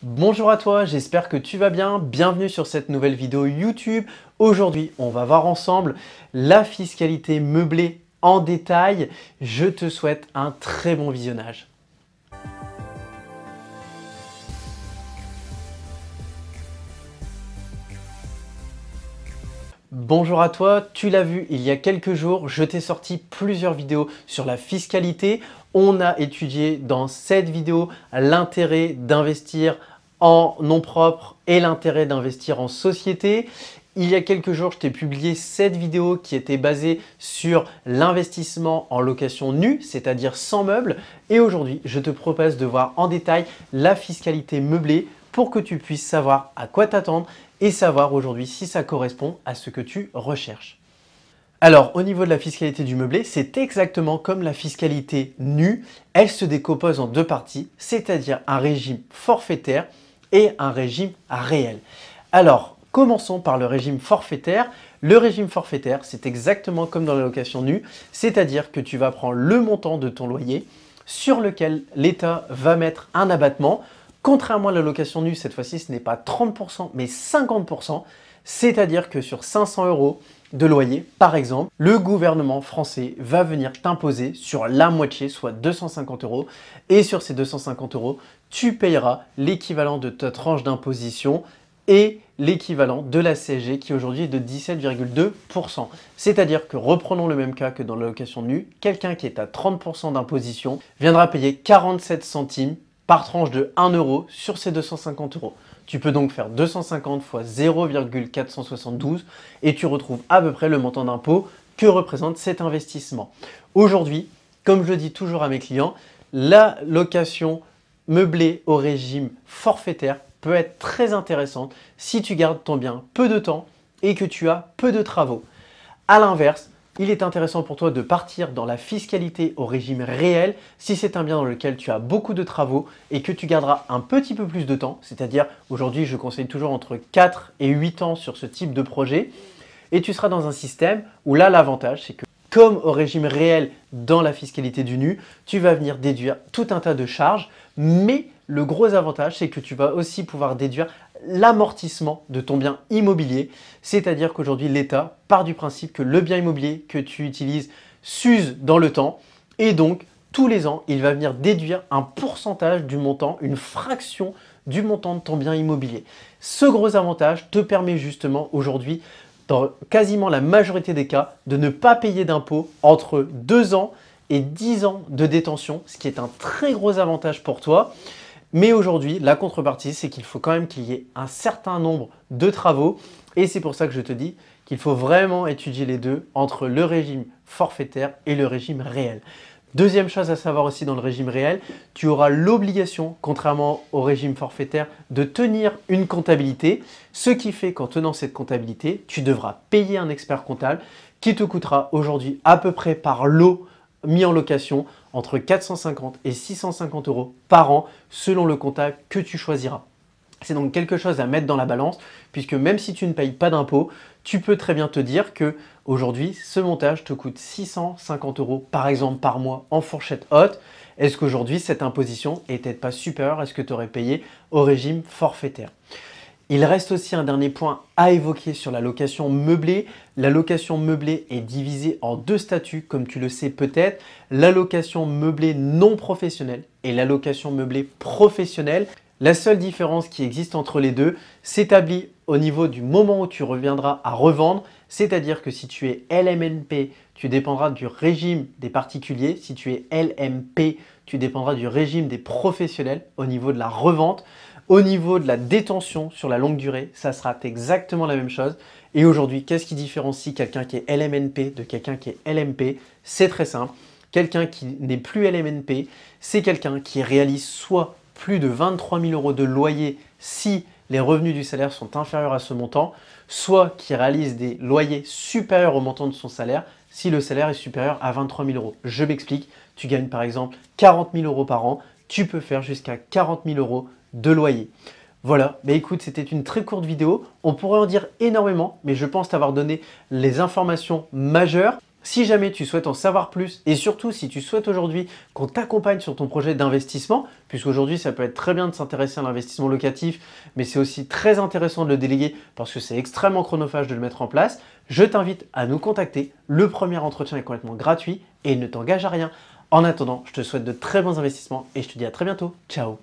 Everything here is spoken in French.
Bonjour à toi, j'espère que tu vas bien. Bienvenue sur cette nouvelle vidéo YouTube. Aujourd'hui, on va voir ensemble la fiscalité meublée en détail. Je te souhaite un très bon visionnage. Bonjour à toi, tu l'as vu, il y a quelques jours, je t'ai sorti plusieurs vidéos sur la fiscalité. On a étudié dans cette vidéo l'intérêt d'investir en nom propre et l'intérêt d'investir en société. Il y a quelques jours, je t'ai publié cette vidéo qui était basée sur l'investissement en location nue, c'est-à-dire sans meubles. Et aujourd'hui, je te propose de voir en détail la fiscalité meublée pour que tu puisses savoir à quoi t'attendre et savoir aujourd'hui si ça correspond à ce que tu recherches. Alors, au niveau de la fiscalité du meublé, c'est exactement comme la fiscalité nue. Elle se décompose en deux parties, c'est-à-dire un régime forfaitaire et un régime réel. Alors, commençons par le régime forfaitaire. Le régime forfaitaire, c'est exactement comme dans la location nue, c'est-à-dire que tu vas prendre le montant de ton loyer sur lequel l'État va mettre un abattement. Contrairement à la location nue, cette fois-ci, ce n'est pas 30%, mais 50%. C'est-à-dire que sur 500 € de loyer, par exemple, le gouvernement français va venir t'imposer sur la moitié, soit 250 €. Et sur ces 250 €, tu payeras l'équivalent de ta tranche d'imposition et l'équivalent de la CSG qui aujourd'hui est de 17,2%. C'est-à-dire que, reprenons le même cas que dans la location nue, quelqu'un qui est à 30% d'imposition viendra payer 47 centimes par tranche de 1 € sur ces 250 €. Tu peux donc faire 250 fois 0,472 et tu retrouves à peu près le montant d'impôt que représente cet investissement. Aujourd'hui, comme je dis toujours à mes clients, la location meublée au régime forfaitaire peut être très intéressante si tu gardes ton bien peu de temps et que tu as peu de travaux. À l'inverse, il est intéressant pour toi de partir dans la fiscalité au régime réel si c'est un bien dans lequel tu as beaucoup de travaux et que tu garderas un petit peu plus de temps, c'est-à-dire aujourd'hui je conseille toujours entre 4 et 8 ans sur ce type de projet et tu seras dans un système où là l'avantage c'est que comme au régime réel dans la fiscalité du nu, tu vas venir déduire tout un tas de charges, mais le gros avantage c'est que tu vas aussi pouvoir déduire l'amortissement de ton bien immobilier, c'est-à-dire qu'aujourd'hui l'État part du principe que le bien immobilier que tu utilises s'use dans le temps et donc tous les ans il va venir déduire un pourcentage du montant, une fraction du montant de ton bien immobilier. Ce gros avantage te permet justement aujourd'hui dans quasiment la majorité des cas de ne pas payer d'impôts entre 2 ans et 10 ans de détention, ce qui est un très gros avantage pour toi. Mais aujourd'hui, la contrepartie, c'est qu'il faut quand même qu'il y ait un certain nombre de travaux. Et c'est pour ça que je te dis qu'il faut vraiment étudier les deux entre le régime forfaitaire et le régime réel. Deuxième chose à savoir aussi dans le régime réel, tu auras l'obligation, contrairement au régime forfaitaire, de tenir une comptabilité. Ce qui fait qu'en tenant cette comptabilité, tu devras payer un expert comptable qui te coûtera aujourd'hui à peu près par lot mis en location entre 450 et 650 € par an selon le comptable que tu choisiras. C'est donc quelque chose à mettre dans la balance puisque même si tu ne payes pas d'impôts, tu peux très bien te dire que aujourd'hui ce montage te coûte 650 € par exemple par mois en fourchette haute. Est-ce qu'aujourd'hui cette imposition est peut-être pas supérieure à ce que tu aurais payé au régime forfaitaire? Il reste aussi un dernier point à évoquer sur la location meublée. La location meublée est divisée en deux statuts, comme tu le sais peut-être. La location meublée non professionnelle et la location meublée professionnelle. La seule différence qui existe entre les deux s'établit au niveau du moment où tu reviendras à revendre. C'est-à-dire que si tu es LMNP, tu dépendras du régime des particuliers. Si tu es LMP, tu dépendras du régime des professionnels au niveau de la revente. Au niveau de la détention sur la longue durée, ça sera exactement la même chose. Et aujourd'hui, qu'est-ce qui différencie quelqu'un qui est LMNP de quelqu'un qui est LMP? C'est très simple. Quelqu'un qui n'est plus LMNP, c'est quelqu'un qui réalise soit plus de 23 000 € de loyer si les revenus du salaire sont inférieurs à ce montant, soit qui réalise des loyers supérieurs au montant de son salaire si le salaire est supérieur à 23 000 €. Je m'explique, tu gagnes par exemple 40 000 € par an, tu peux faire jusqu'à 40 000 € de loyer. Voilà, bah écoute, c'était une très courte vidéo. On pourrait en dire énormément, mais je pense t'avoir donné les informations majeures. Si jamais tu souhaites en savoir plus et surtout si tu souhaites aujourd'hui qu'on t'accompagne sur ton projet d'investissement, puisqu'aujourd'hui ça peut être très bien de s'intéresser à l'investissement locatif, mais c'est aussi très intéressant de le déléguer parce que c'est extrêmement chronophage de le mettre en place, je t'invite à nous contacter. Le premier entretien est complètement gratuit et il ne t'engage à rien. En attendant, je te souhaite de très bons investissements et je te dis à très bientôt. Ciao!